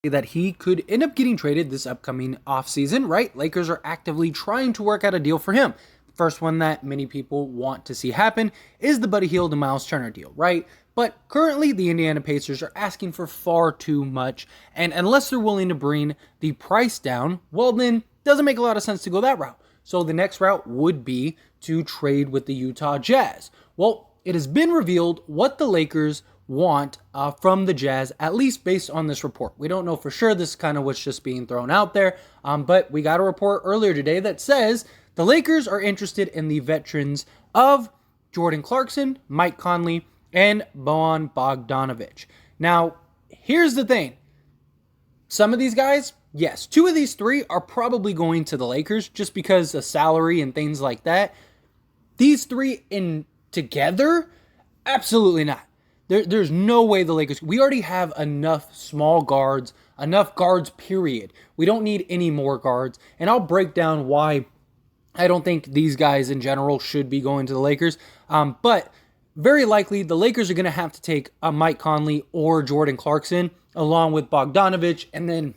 that he could end up getting traded this upcoming offseason, right? Lakers are actively trying to work out a deal for him. First one that many people want to see happen is the Buddy Hield and Miles Turner deal, right? But currently, the Indiana Pacers are asking for far too much, and unless they're willing to bring the price down, well then, it doesn't make a lot of sense to go that route. So the next route would be to trade with the Utah Jazz. Well, it has been revealed what the Lakers want from the Jazz, at least based on this report. We don't know for sure. This is kind of what's just being thrown out there. But we got a report earlier today that says the Lakers are interested in the veterans of Jordan Clarkson, Mike Conley, and Bojan Bogdanovic. Now, here's the thing. Some of these guys, yes, two of these three are probably going to the Lakers just because of salary and things like that. These three in together, absolutely not. There's no way the Lakers... We already have enough small guards, enough guards, period. We don't need any more guards. And I'll break down why I don't think these guys in general should be going to the Lakers. But very likely, the Lakers are going to have to take a Mike Conley or Jordan Clarkson along with Bogdanovic and then,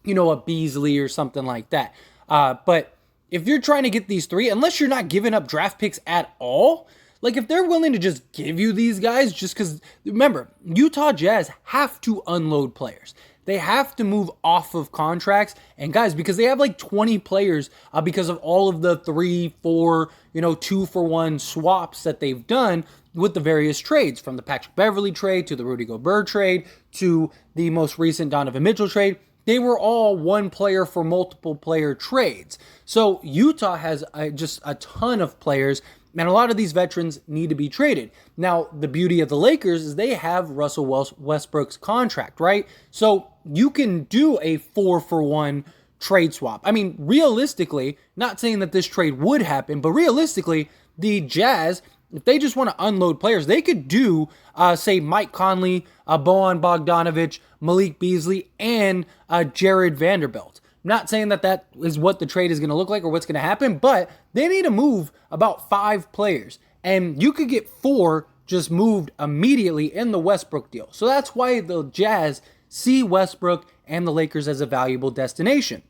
a Beasley or something like that. But if you're trying to get these three, unless you're not giving up draft picks at all... Like, if they're willing to just give you these guys just because, remember, Utah Jazz have to unload players. They have to move off of contracts. And guys, because they have like 20 players because of all of the 3, 4, 2-for-1 swaps that they've done with the various trades, from the Patrick Beverley trade to the Rudy Gobert trade to the most recent Donovan Mitchell trade. They were all one player for multiple player trades. So Utah has just a ton of players. And a lot of these veterans need to be traded. Now, the beauty of the Lakers is they have Russell Westbrook's contract, right? So you can do a 4-for-1 trade swap. I mean, realistically, not saying that this trade would happen, but realistically, the Jazz, if they just want to unload players, they could do, say, Mike Conley, Bojan Bogdanovic, Malik Beasley, and Jared Vanderbilt. Not saying that that is what the trade is going to look like or what's going to happen, but they need to move about 5 players. And you could get 4 just moved immediately in the Westbrook deal. So that's why the Jazz see Westbrook and the Lakers as a valuable destination.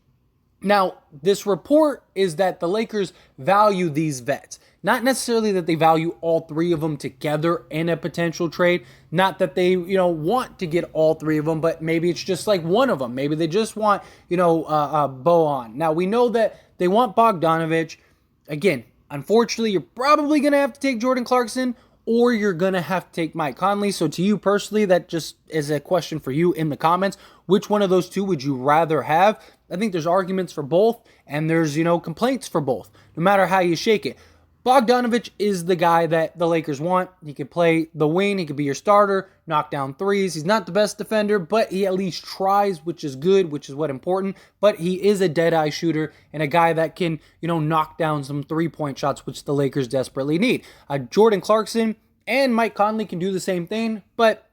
Now, this report is that the Lakers value these vets. Not necessarily that they value all 3 of them together in a potential trade. Not that they, want to get all 3 of them, but maybe it's just like one of them. Maybe they just want, Bojan. Now, we know that they want Bogdanovic. Again, unfortunately, you're probably going to have to take Jordan Clarkson or you're going to have to take Mike Conley. So to you personally, that just is a question for you in the comments. Which one of those 2 would you rather have? I think there's arguments for both and there's, complaints for both, no matter how you shake it. Bogdanovic is the guy that the Lakers want. He could play the wing. He could be your starter, knock down threes. He's not the best defender, but he at least tries, which is good, which is what's important. But he is a dead-eye shooter and a guy that can, knock down some three-point shots, which the Lakers desperately need. Jordan Clarkson and Mike Conley can do the same thing, but,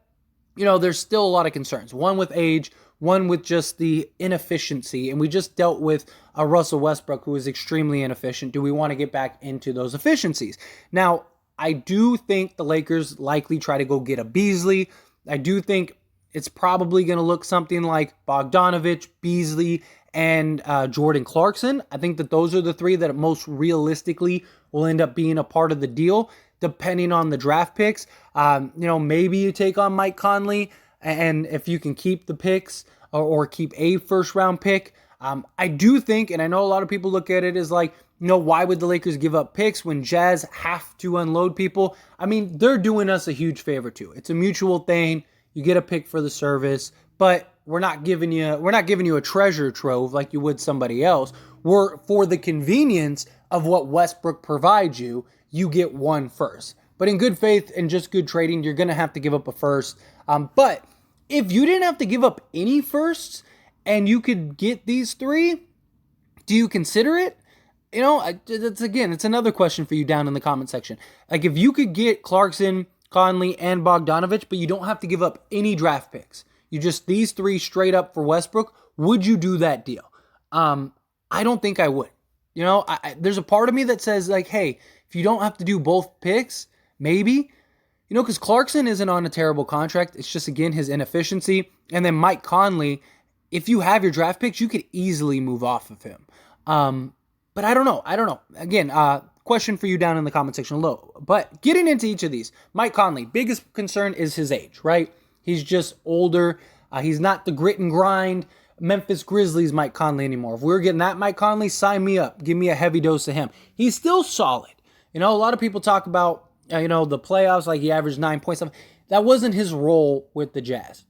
there's still a lot of concerns. One with age, one with just the inefficiency. And we just dealt with a Russell Westbrook who is extremely inefficient. Do we want to get back into those efficiencies? Now, I do think the Lakers likely try to go get a Beasley. I do think it's probably going to look something like Bogdanovic, Beasley, and Jordan Clarkson. I think that those are the 3 that most realistically will end up being a part of the deal, depending on the draft picks. Maybe you take on Mike Conley, and if you can keep the picks or keep a first-round pick. I do think, and I know a lot of people look at it as like, why would the Lakers give up picks when Jazz have to unload people? I mean, they're doing us a huge favor too. It's a mutual thing. You get a pick for the service, but we're not giving you a treasure trove like you would somebody else. We're for the convenience of what Westbrook provides you. You get 1 first. But in good faith and just good trading, you're going to have to give up a first. But if you didn't have to give up any firsts and you could get these 3, do you consider it? It's another question for you down in the comment section. Like, if you could get Clarkson, Conley, and Bogdanovic, but you don't have to give up any draft picks, you just these 3 straight up for Westbrook, would you do that deal? I don't think I would. There's a part of me that says, like, hey, if you don't have to do both picks, maybe. Because Clarkson isn't on a terrible contract. It's just, again, his inefficiency. And then Mike Conley, if you have your draft picks, you could easily move off of him. But I don't know. Again, question for you down in the comment section below. But getting into each of these, Mike Conley, biggest concern is his age, right? He's just older. He's not the grit and grind Memphis Grizzlies Mike Conley anymore. If we were getting that Mike Conley, sign me up. Give me a heavy dose of him. He's still solid. A lot of people talk about, the playoffs, like he averaged 9 points. That wasn't his role with the Jazz.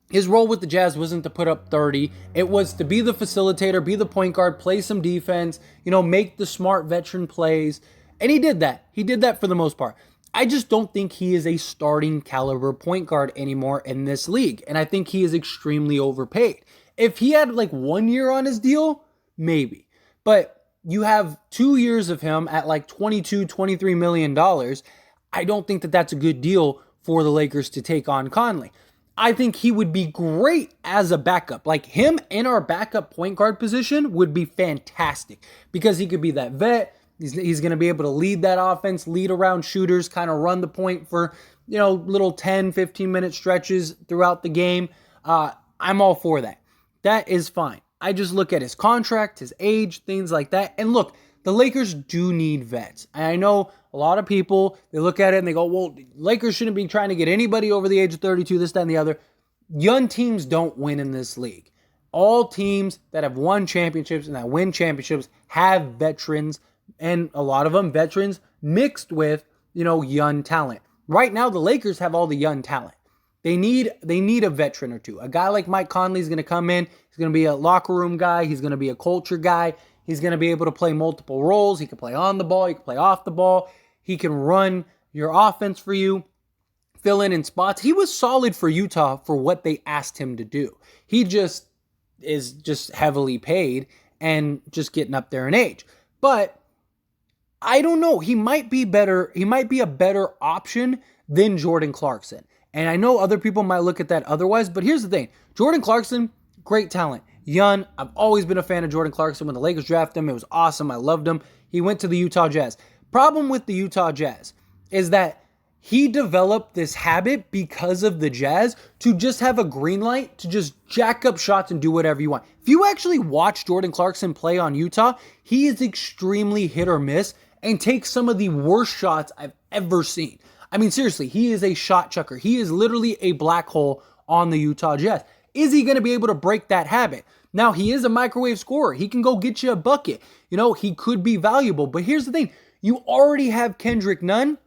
His role with the Jazz wasn't to put up 30. It was to be the facilitator, be the point guard, play some defense, make the smart veteran plays. And he did that. He did that for the most part. I just don't think he is a starting caliber point guard anymore in this league. And I think he is extremely overpaid. If he had like 1 year on his deal, maybe. But you have 2 years of him at like $22, $23 million. I don't think that that's a good deal for the Lakers to take on Conley. I think he would be great as a backup. Like him in our backup point guard position would be fantastic because he could be that vet. He's going to be able to lead that offense, lead around shooters, kind of run the point for, little 10, 15-minute stretches throughout the game. I'm all for that. That is fine. I just look at his contract, his age, things like that. And look, the Lakers do need vets. And I know a lot of people, they look at it and they go, well, Lakers shouldn't be trying to get anybody over the age of 32, this, that, and the other. Young teams don't win in this league. All teams that have won championships and that win championships have veterans, and a lot of them veterans mixed with, young talent. Right now, the Lakers have all the young talent. They need a veteran or two. A guy like Mike Conley is going to come in. He's going to be a locker room guy. He's going to be a culture guy. He's going to be able to play multiple roles. He can play on the ball. He can play off the ball. He can run your offense for you, fill in spots. He was solid for Utah for what they asked him to do. He just is just heavily paid and just getting up there in age. But I don't know. He might be better. He might be a better option than Jordan Clarkson. And I know other people might look at that otherwise, but here's the thing. Jordan Clarkson, great talent. Young. I've always been a fan of Jordan Clarkson. When the Lakers drafted him, it was awesome. I loved him. He went to the Utah Jazz. Problem with the Utah Jazz is that he developed this habit because of the Jazz to just have a green light to just jack up shots and do whatever you want. If you actually watch Jordan Clarkson play on Utah, he is extremely hit or miss and takes some of the worst shots I've ever seen. I mean, seriously, he is a shot chucker. He is literally a black hole on the Utah Jazz. Is he going to be able to break that habit? Now, he is a microwave scorer. He can go get you a bucket. He could be valuable. But here's the thing. You already have Kendrick Nunn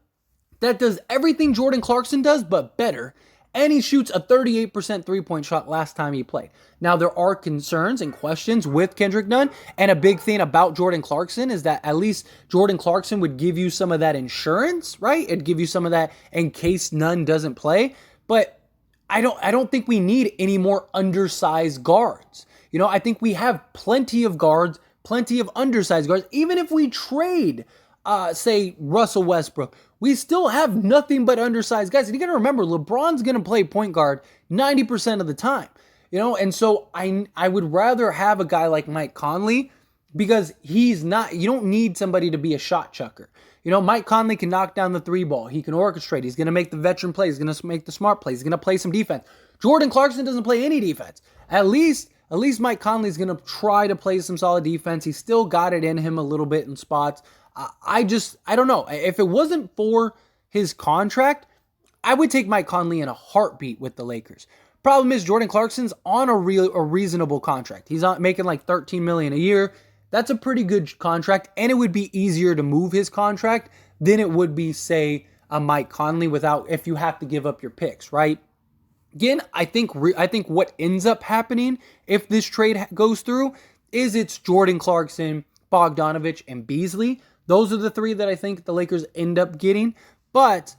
that does everything Jordan Clarkson does, but better. And he shoots a 38% three-point shot last time he played. Now, there are concerns and questions with Kendrick Nunn. And a big thing about Jordan Clarkson is that at least Jordan Clarkson would give you some of that insurance, right? It'd give you some of that in case Nunn doesn't play. But I don't think we need any more undersized guards. I think we have plenty of guards, plenty of undersized guards. Even if we trade, say, Russell Westbrook, we still have nothing but undersized guys. And you got to remember, LeBron's going to play point guard 90% of the time. And so I would rather have a guy like Mike Conley because he's not, you don't need somebody to be a shot chucker. Mike Conley can knock down the three ball. He can orchestrate. He's going to make the veteran plays. He's going to make the smart plays. He's going to play some defense. Jordan Clarkson doesn't play any defense. At least Mike Conley's going to try to play some solid defense. He's still got it in him a little bit in spots. I don't know. If it wasn't for his contract, I would take Mike Conley in a heartbeat with the Lakers. Problem is Jordan Clarkson's on a reasonable contract. He's making like $13 million a year. That's a pretty good contract, and it would be easier to move his contract than it would be, say, a Mike Conley if you have to give up your picks, right? Again, I think what ends up happening if this trade goes through is it's Jordan Clarkson, Bogdanovic, and Beasley. Those are the three that I think the Lakers end up getting, but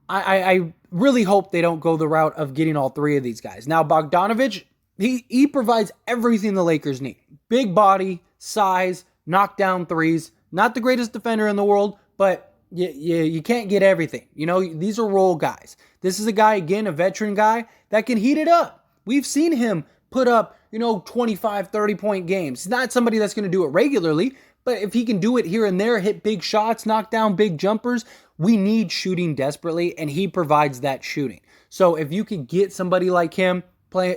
I really hope they don't go the route of getting all three of these guys. Now, Bogdanovic, he provides everything the Lakers need. Big body, size, knockdown threes. Not the greatest defender in the world, but you can't get everything. These are role guys. This is a guy, again, a veteran guy that can heat it up. We've seen him put up, 25, 30-point games. He's not somebody that's going to do it regularly, but if he can do it here and there, hit big shots, knock down big jumpers, we need shooting desperately, and he provides that shooting. So if you can get somebody like him,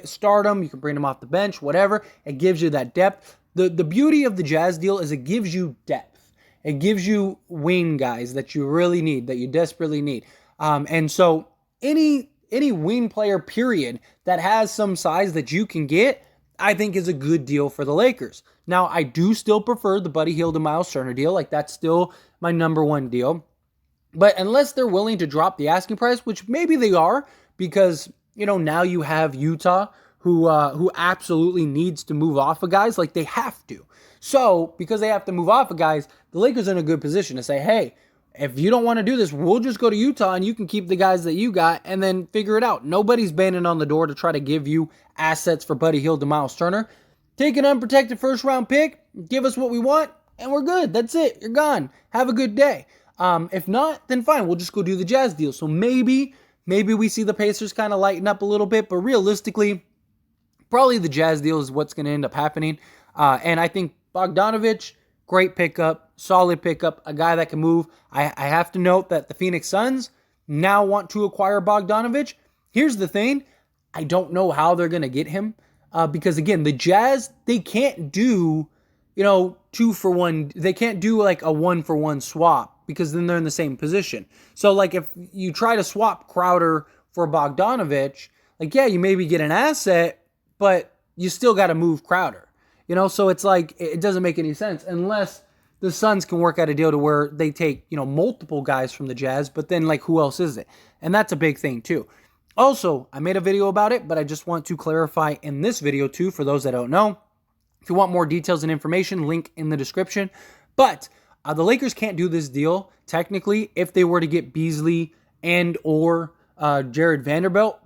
start him, you can bring him off the bench, whatever. It gives you that depth. The beauty of the Jazz deal is it gives you depth. It gives you wing guys that you really need, that you desperately need. And so any wing player, period, that has some size that you can get, I think is a good deal for the Lakers. Now, I do still prefer the Buddy Hield and Miles Turner deal. Like, that's still my number one deal. But unless they're willing to drop the asking price, which maybe they are, because, now you have Utah, who absolutely needs to move off of guys, like they have to. So, because they have to move off of guys, the Lakers are in a good position to say, hey, if you don't want to do this, we'll just go to Utah and you can keep the guys that you got and then figure it out. Nobody's banging on the door to try to give you assets for Buddy Hield and Miles Turner. Take an unprotected first-round pick, give us what we want, and we're good. That's it. You're gone. Have a good day. If not, then fine. We'll just go do the Jazz deal. So maybe we see the Pacers kind of lighten up a little bit, but realistically, probably the Jazz deal is what's going to end up happening. And I think Bogdanovic, great pickup, solid pickup, a guy that can move. I have to note that the Phoenix Suns now want to acquire Bogdanovic. Here's the thing. I don't know how they're going to get him because, again, the Jazz, they can't do, 2-for-1. They can't do like a 1-for-1 swap because then they're in the same position. So, like, if you try to swap Crowder for Bogdanovic, like, yeah, you maybe get an asset, but you still got to move Crowder. So it's like, it doesn't make any sense unless the Suns can work out a deal to where they take, multiple guys from the Jazz, but then, like, who else is it? And that's a big thing, too. Also, I made a video about it, but I just want to clarify in this video, too, for those that don't know. If you want more details and information, link in the description. But the Lakers can't do this deal, technically, if they were to get Beasley and or Jared Vanderbilt,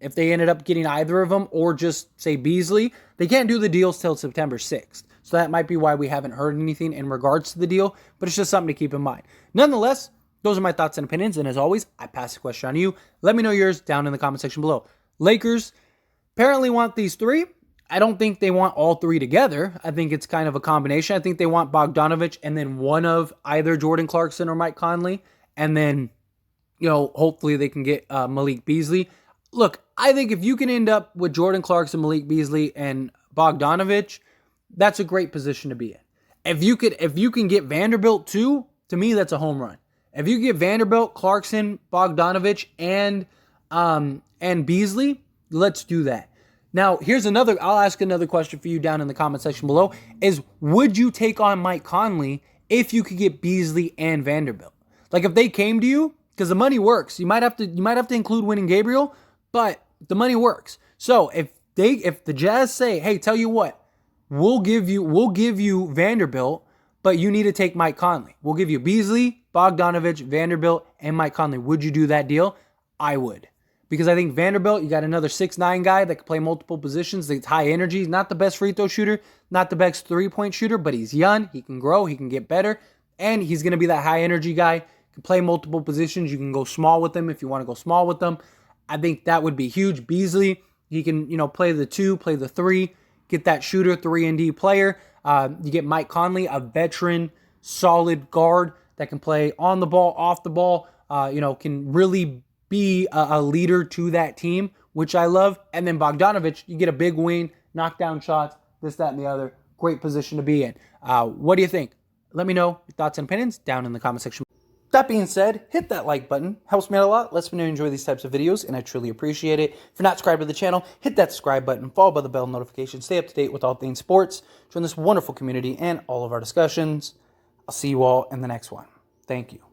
if they ended up getting either of them or just, say, Beasley, they can't do the deals till September 6th. So that might be why we haven't heard anything in regards to the deal, but it's just something to keep in mind. Nonetheless, those are my thoughts and opinions, and as always, I pass the question on to you. Let me know yours down in the comment section below. Lakers apparently want these three. I don't think they want all three together. I think it's kind of a combination. I think they want Bogdanovic and then one of either Jordan Clarkson or Mike Conley, and then, hopefully they can get Malik Beasley. Look, I think if you can end up with Jordan Clarkson, Malik Beasley, and Bogdanovic, that's a great position to be in. If you can get Vanderbilt too, to me that's a home run. If you get Vanderbilt, Clarkson, Bogdanovic, and Beasley, let's do that. Now, I'll ask another question for you down in the comment section below, is would you take on Mike Conley if you could get Beasley and Vanderbilt? Like, if they came to you, because the money works. You might have to include winning Gabriel, but the money works. So if the Jazz say, hey, tell you what, we'll give you Vanderbilt, but you need to take Mike Conley. We'll give you Beasley, Bogdanovic, Vanderbilt, and Mike Conley. Would you do that deal? I would. Because I think Vanderbilt, you got another 6'9" guy that can play multiple positions. That's high energy. He's not the best free throw shooter, not the best three-point shooter, but he's young. He can grow. He can get better. And he's going to be that high energy guy. Can play multiple positions. You can go small with him if you want to go small with them. I think that would be huge. Beasley, he can, play the 2, play the 3, get that shooter, 3-and-D player. You get Mike Conley, a veteran, solid guard that can play on the ball, off the ball, can really be a leader to that team, which I love. And then Bogdanovic, you get a big wing, knock down shots, this, that, and the other. Great position to be in. What do you think? Let me know your thoughts and opinions down in the comment section. That being said, hit that like button. Helps me out a lot. Lets me know you enjoy these types of videos, and I truly appreciate it. If you're not subscribed to the channel, hit that subscribe button, followed by the bell notification. Stay up to date with all things sports. Join this wonderful community and all of our discussions. I'll see you all in the next one. Thank you.